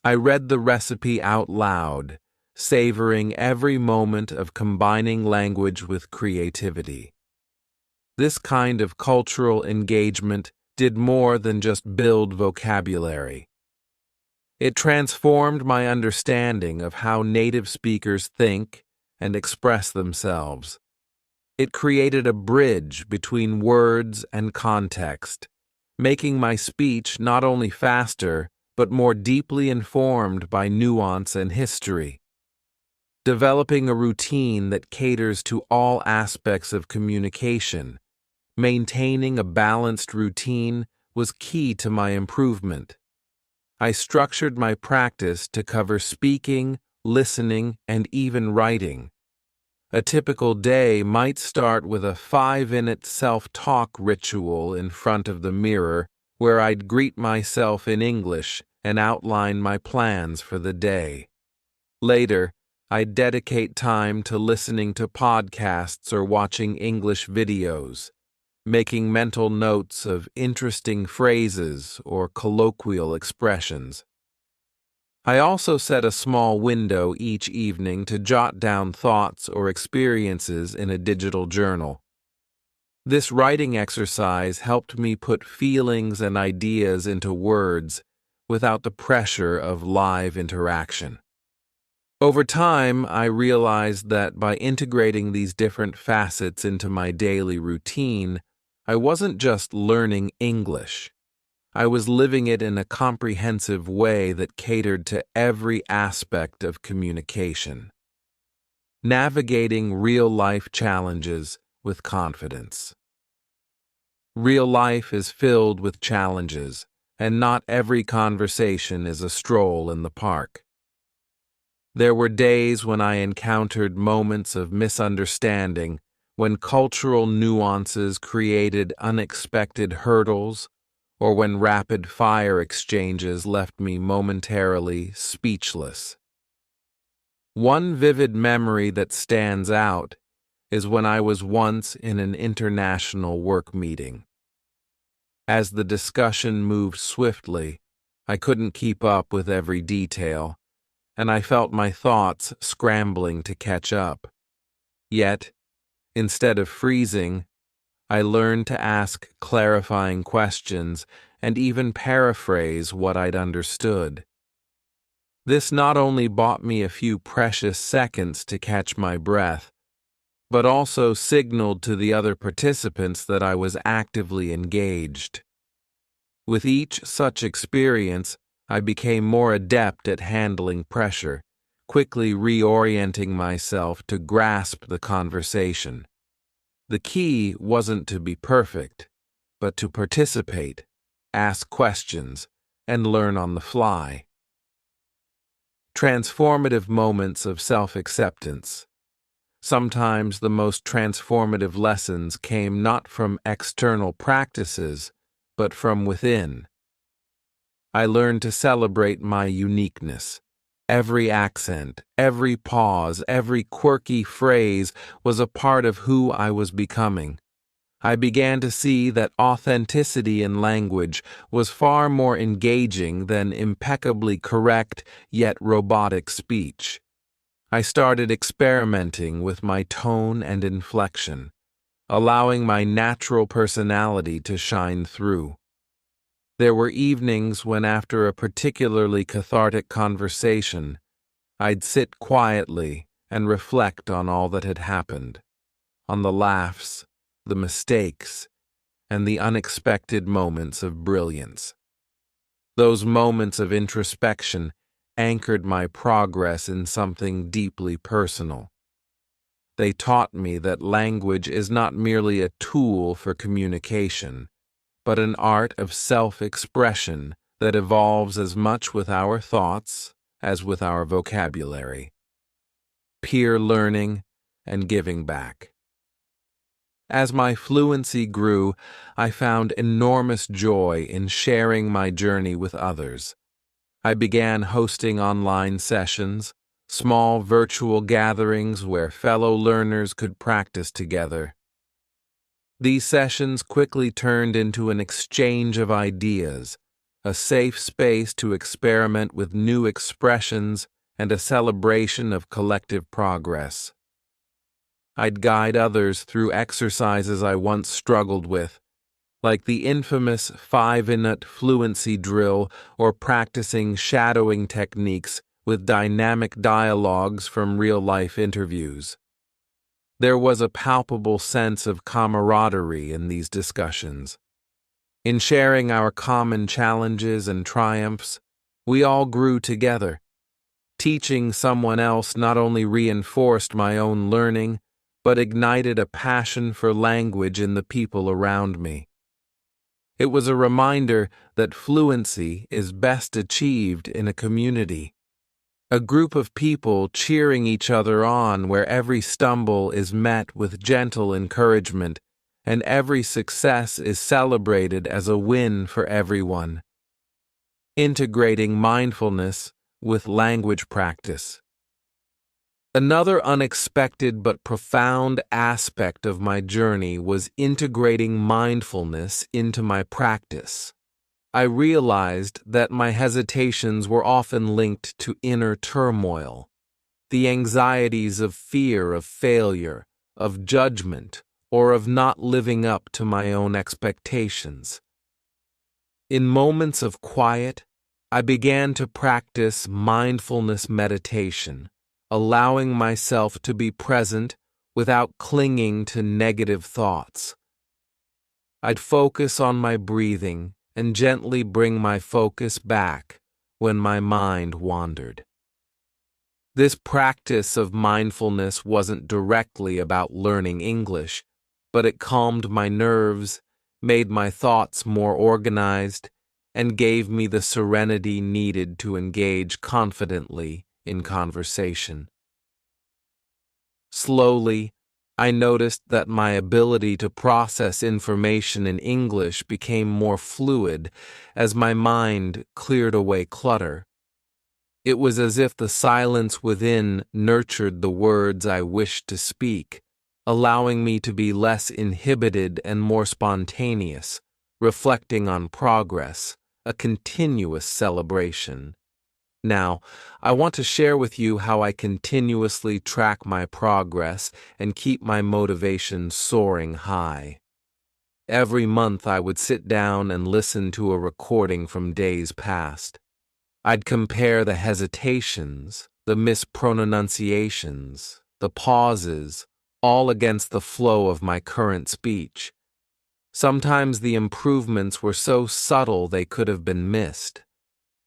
I read the recipe out loud, savoring every moment of combining language with creativity. This kind of cultural engagement did more than just build vocabulary. It transformed my understanding of how native speakers think and express themselves. It created a bridge between words and context, making my speech not only faster, but more deeply informed by nuance and history. Developing a routine that caters to all aspects of communication, maintaining a balanced routine was key to my improvement. I structured my practice to cover speaking, listening, and even writing. A typical day might start with a 5-minute self-talk ritual in front of the mirror where I'd greet myself in English and outline my plans for the day. Later, I'd dedicate time to listening to podcasts or watching English videos, making mental notes of interesting phrases or colloquial expressions. I also set a small window each evening to jot down thoughts or experiences in a digital journal. This writing exercise helped me put feelings and ideas into words without the pressure of live interaction. Over time, I realized that by integrating these different facets into my daily routine, I wasn't just learning English. I was living it in a comprehensive way that catered to every aspect of communication. Navigating real-life challenges with confidence. Real life is filled with challenges, and not every conversation is a stroll in the park. There were days when I encountered moments of misunderstanding, when cultural nuances created unexpected hurdles, or when rapid-fire exchanges left me momentarily speechless. One vivid memory that stands out is when I was once in an international work meeting. As the discussion moved swiftly, I couldn't keep up with every detail, and I felt my thoughts scrambling to catch up. Yet, instead of freezing, I learned to ask clarifying questions and even paraphrase what I'd understood. This not only bought me a few precious seconds to catch my breath, but also signaled to the other participants that I was actively engaged. With each such experience, I became more adept at handling pressure, quickly reorienting myself to grasp the conversation. The key wasn't to be perfect, but to participate, ask questions, and learn on the fly. Transformative moments of self-acceptance. Sometimes the most transformative lessons came not from external practices, but from within. I learned to celebrate my uniqueness. Every accent, every pause, every quirky phrase was a part of who I was becoming. I began to see that authenticity in language was far more engaging than impeccably correct yet robotic speech. I started experimenting with my tone and inflection, allowing my natural personality to shine through. There were evenings when, after a particularly cathartic conversation, I'd sit quietly and reflect on all that had happened, on the laughs, the mistakes, and the unexpected moments of brilliance. Those moments of introspection anchored my progress in something deeply personal. They taught me that language is not merely a tool for communication, but an art of self-expression that evolves as much with our thoughts as with our vocabulary. Peer learning and giving back. As my fluency grew, I found enormous joy in sharing my journey with others. I began hosting online sessions, small virtual gatherings where fellow learners could practice together. These sessions quickly turned into an exchange of ideas, a safe space to experiment with new expressions, and a celebration of collective progress. I'd guide others through exercises I once struggled with, like the infamous 5-minute fluency drill or practicing shadowing techniques with dynamic dialogues from real-life interviews. There was a palpable sense of camaraderie in these discussions. In sharing our common challenges and triumphs, we all grew together. Teaching someone else not only reinforced my own learning, but ignited a passion for language in the people around me. It was a reminder that fluency is best achieved in a community. A group of people cheering each other on where every stumble is met with gentle encouragement and every success is celebrated as a win for everyone. Integrating mindfulness with language practice. Another unexpected but profound aspect of my journey was integrating mindfulness into my practice. I realized that my hesitations were often linked to inner turmoil, the anxieties of fear of failure, of judgment, or of not living up to my own expectations. In moments of quiet, I began to practice mindfulness meditation, allowing myself to be present without clinging to negative thoughts. I'd focus on my breathing and gently bring my focus back when my mind wandered. This practice of mindfulness wasn't directly about learning English, but it calmed my nerves, made my thoughts more organized, and gave me the serenity needed to engage confidently in conversation. Slowly, I noticed that my ability to process information in English became more fluid as my mind cleared away clutter. It was as if the silence within nurtured the words I wished to speak, allowing me to be less inhibited and more spontaneous, reflecting on progress, a continuous celebration. Now, I want to share with you how I continuously track my progress and keep my motivation soaring high. Every month I would sit down and listen to a recording from days past. I'd compare the hesitations, the mispronunciations, the pauses, all against the flow of my current speech. Sometimes the improvements were so subtle they could have been missed.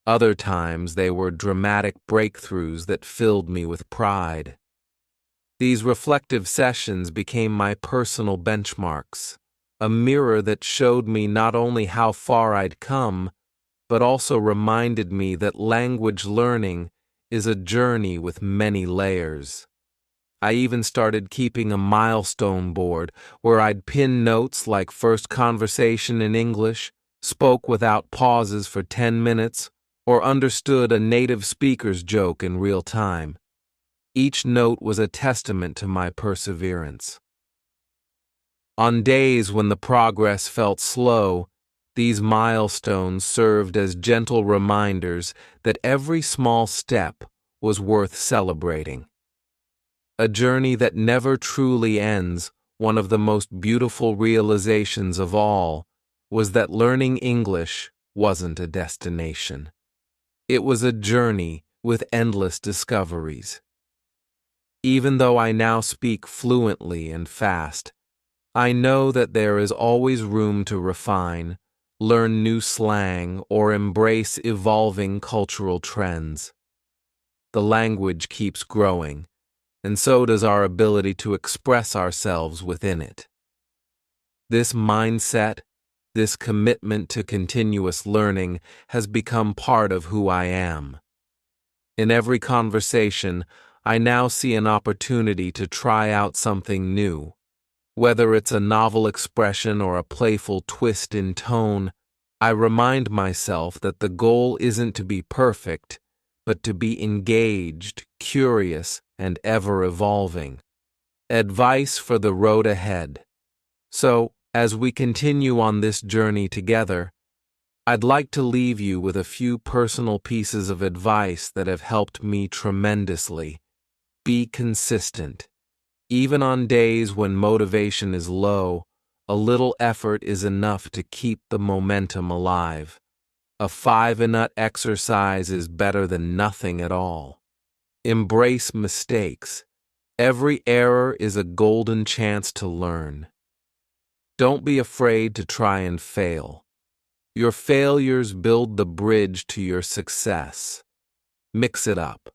Other times they were dramatic breakthroughs that filled me with pride. These reflective sessions became my personal benchmarks, a mirror that showed me not only how far I'd come, but also reminded me that language learning is a journey with many layers. I even started keeping a milestone board where I'd pin notes like first conversation in English, spoke without pauses for 10 minutes, or understood a native speaker's joke in real time. Each note was a testament to my perseverance. On days when the progress felt slow, these milestones served as gentle reminders that every small step was worth celebrating. A journey that never truly ends, one of the most beautiful realizations of all, was that learning English wasn't a destination. It was a journey with endless discoveries. Even though I now speak fluently and fast, I know that there is always room to refine, learn new slang, or embrace evolving cultural trends. The language keeps growing, and so does our ability to express ourselves within it. This mindset, this commitment to continuous learning has become part of who I am. In every conversation, I now see an opportunity to try out something new. Whether it's a novel expression or a playful twist in tone, I remind myself that the goal isn't to be perfect, but to be engaged, curious, and ever-evolving. Advice for the road ahead. So, as we continue on this journey together, I'd like to leave you with a few personal pieces of advice that have helped me tremendously. Be consistent. Even on days when motivation is low, a little effort is enough to keep the momentum alive. A 5-minute exercise is better than nothing at all. Embrace mistakes. Every error is a golden chance to learn. Don't be afraid to try and fail. Your failures build the bridge to your success. Mix it up.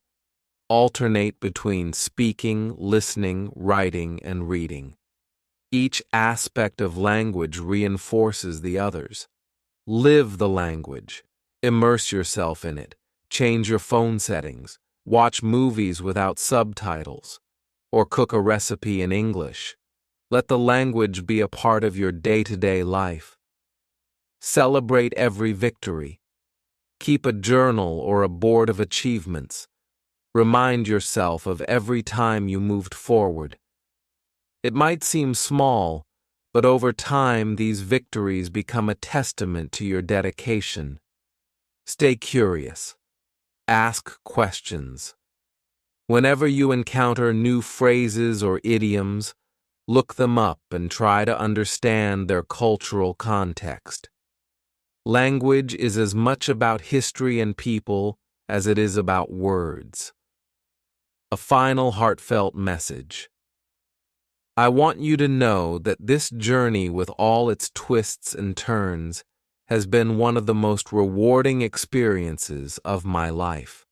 Alternate between speaking, listening, writing, and reading. Each aspect of language reinforces the others. Live the language. Immerse yourself in it. Change your phone settings. Watch movies without subtitles. Or cook a recipe in English. Let the language be a part of your day-to-day life. Celebrate every victory. Keep a journal or a board of achievements. Remind yourself of every time you moved forward. It might seem small, but over time these victories become a testament to your dedication. Stay curious. Ask questions. Whenever you encounter new phrases or idioms, look them up and try to understand their cultural context. Language is as much about history and people as it is about words. A final heartfelt message. I want you to know that this journey with all its twists and turns has been one of the most rewarding experiences of my life.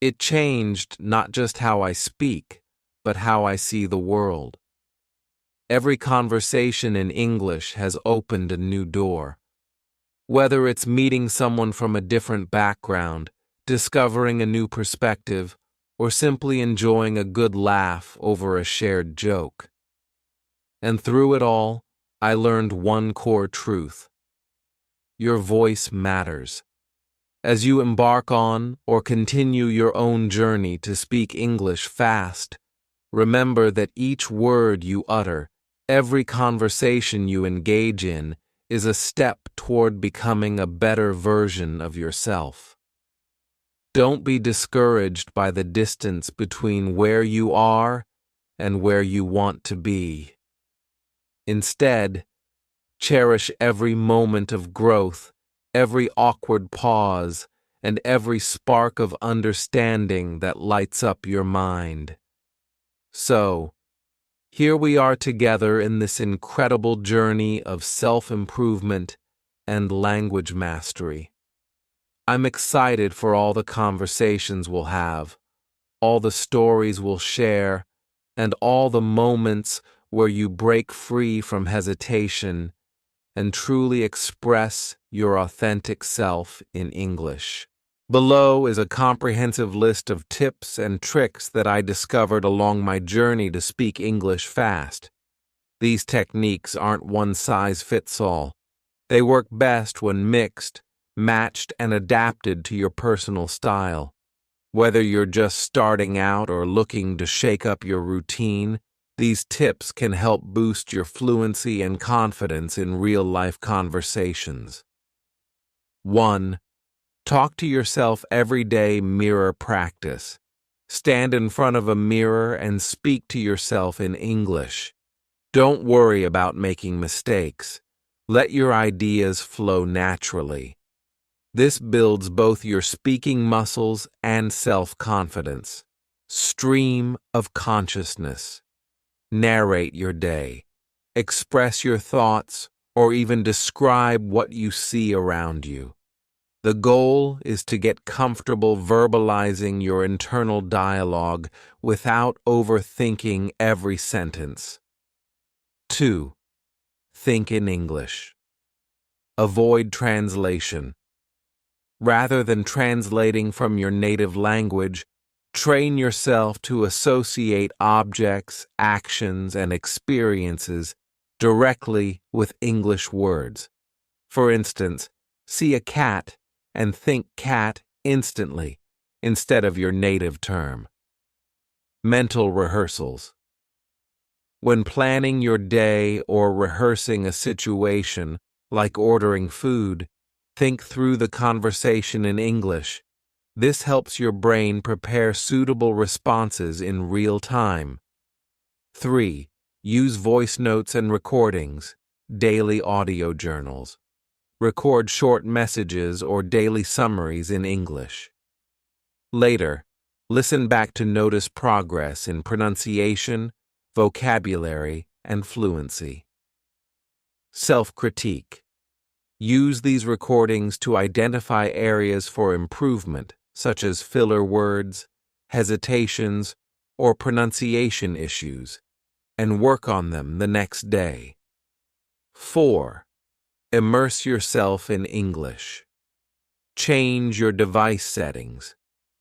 It changed not just how I speak, but how I see the world. Every conversation in English has opened a new door. Whether it's meeting someone from a different background, discovering a new perspective, or simply enjoying a good laugh over a shared joke. And through it all, I learned one core truth. Your voice matters. As you embark on or continue your own journey to speak English fast, remember that each word you utter, every conversation you engage in, is a step toward becoming a better version of yourself. Don't be discouraged by the distance between where you are and where you want to be. Instead, cherish every moment of growth, every awkward pause, and every spark of understanding that lights up your mind. So, here we are together in this incredible journey of self-improvement and language mastery. I'm excited for all the conversations we'll have, all the stories we'll share, and all the moments where you break free from hesitation and truly express your authentic self in English. Below is a comprehensive list of tips and tricks that I discovered along my journey to speak English fast. These techniques aren't one size fits all. They work best when mixed, matched, and adapted to your personal style. Whether you're just starting out or looking to shake up your routine, these tips can help boost your fluency and confidence in real-life conversations. 1. Talk to yourself every day. Mirror practice. Stand in front of a mirror and speak to yourself in English. Don't worry about making mistakes. Let your ideas flow naturally. This builds both your speaking muscles and self-confidence. Stream of consciousness. Narrate your day. Express your thoughts or even describe what you see around you. The goal is to get comfortable verbalizing your internal dialogue without overthinking every sentence. 2. Think in English. Avoid translation. Rather than translating from your native language, train yourself to associate objects, actions, and experiences directly with English words. For instance, see a cat and think cat instantly instead of your native term. Mental rehearsals. When planning your day or rehearsing a situation, like ordering food, think through the conversation in English. This helps your brain prepare suitable responses in real time. 3. Use voice notes and recordings, daily audio journals. Record short messages or daily summaries in English. Later, listen back to notice progress in pronunciation, vocabulary, and fluency. Self-critique. Use these recordings to identify areas for improvement, such as filler words, hesitations, or pronunciation issues, and work on them the next day. 4. Immerse yourself in English. Change your device settings.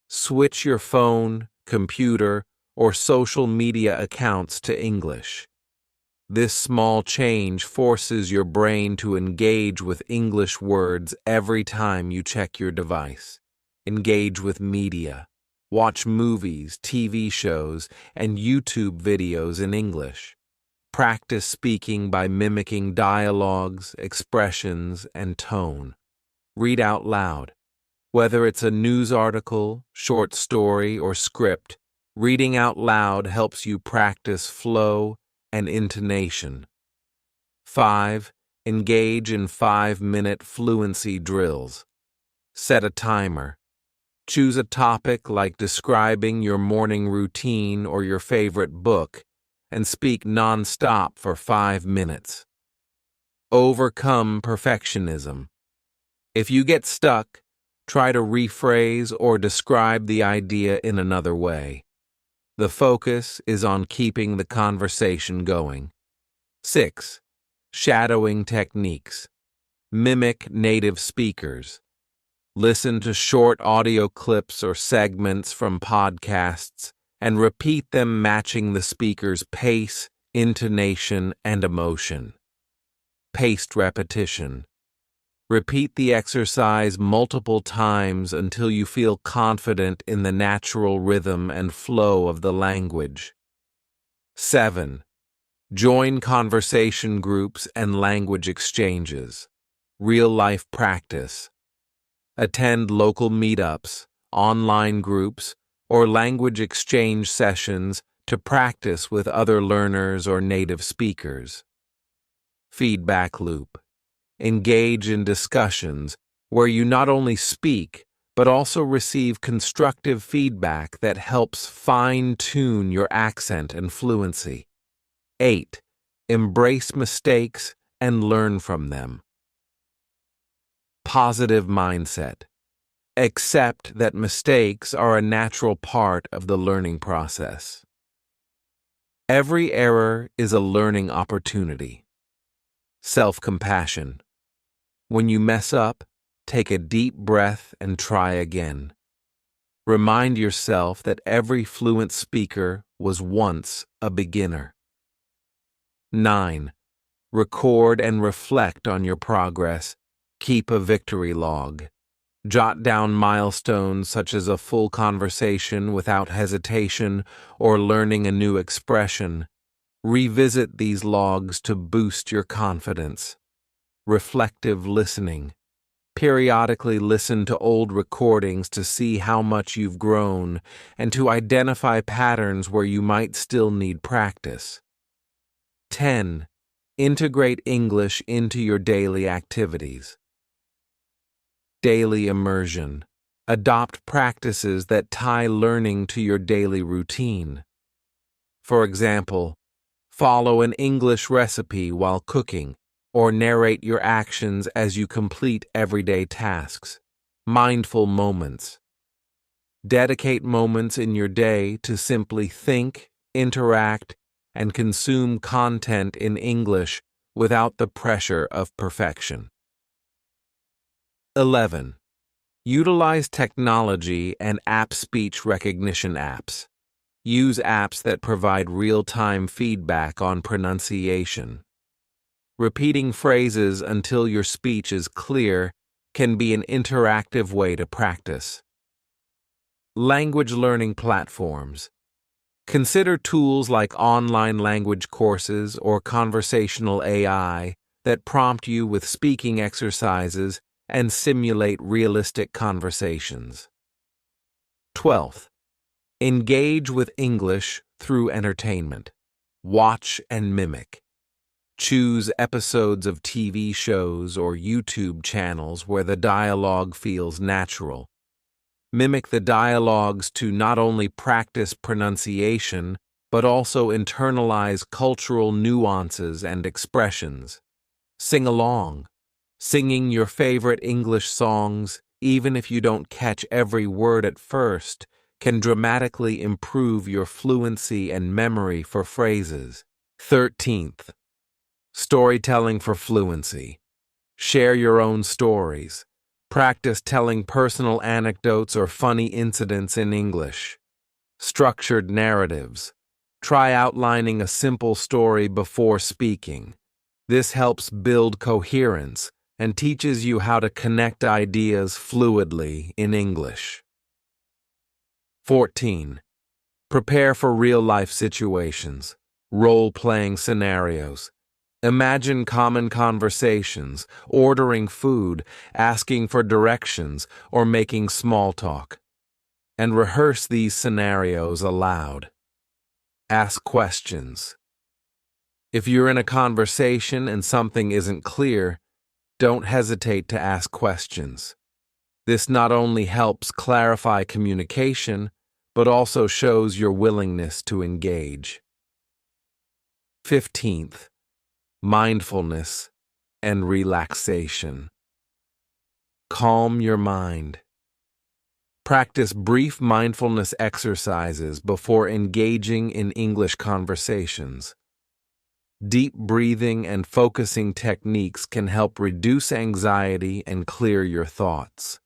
Switch your phone, computer, or social media accounts to English. This small change forces your brain to engage with English words every time you check your device. Engage with media. Watch movies, TV shows, and YouTube videos in English. Practice speaking by mimicking dialogues, expressions, and tone. Read out loud. Whether it's a news article, short story, or script, reading out loud helps you practice flow and intonation. 5. Engage in 5-minute fluency drills. Set a timer. Choose a topic like describing your morning routine or your favorite book and speak non-stop for 5 minutes. Overcome perfectionism. If you get stuck, try to rephrase or describe the idea in another way. The focus is on keeping the conversation going. 6. Shadowing techniques. Mimic native speakers. Listen to short audio clips or segments from podcasts and repeat them matching the speaker's pace, intonation, and emotion. Paced repetition. Repeat the exercise multiple times until you feel confident in the natural rhythm and flow of the language. 7. Join conversation groups and language exchanges. Real-life practice. Attend local meetups, online groups, or language exchange sessions to practice with other learners or native speakers. Feedback loop. Engage in discussions where you not only speak, but also receive constructive feedback that helps fine-tune your accent and fluency. 8. Embrace mistakes and learn from them. Positive mindset. Accept that mistakes are a natural part of the learning process. Every error is a learning opportunity. Self-compassion. When you mess up, take a deep breath and try again. Remind yourself that every fluent speaker was once a beginner. 9. Record and reflect on your progress. Keep a victory log. Jot down milestones such as a full conversation without hesitation or learning a new expression. Revisit these logs to boost your confidence. Reflective listening. Periodically listen to old recordings to see how much you've grown and to identify patterns where you might still need practice. 10. Integrate English into your daily activities. Daily immersion. Adopt practices that tie learning to your daily routine. For example, follow an English recipe while cooking, or narrate your actions as you complete everyday tasks. Mindful moments. Dedicate moments in your day to simply think, interact, and consume content in English without the pressure of perfection. 11. Utilize technology and app speech recognition apps. Use apps that provide real-time feedback on pronunciation. Repeating phrases until your speech is clear can be an interactive way to practice. Language learning platforms. Consider tools like online language courses or conversational AI that prompt you with speaking exercises and simulate realistic conversations. 12th. Engage with English through entertainment. Watch and mimic. Choose episodes of TV shows or YouTube channels where the dialogue feels natural. Mimic the dialogues to not only practice pronunciation, but also internalize cultural nuances and expressions. Sing along. Singing your favorite English songs, even if you don't catch every word at first, can dramatically improve your fluency and memory for phrases. 13th. Storytelling for fluency. Share your own stories. Practice telling personal anecdotes or funny incidents in English. Structured narratives. Try outlining a simple story before speaking. This helps build coherence and teaches you how to connect ideas fluidly in English. 14. Prepare for real-life situations. Role-playing scenarios. Imagine common conversations, ordering food, asking for directions, or making small talk. And rehearse these scenarios aloud. Ask questions. If you're in a conversation and something isn't clear, don't hesitate to ask questions. This not only helps clarify communication, but also shows your willingness to engage. 15th. Mindfulness and relaxation. Calm your mind. Practice brief mindfulness exercises before engaging in English conversations. Deep breathing and focusing techniques can help reduce anxiety and clear your thoughts.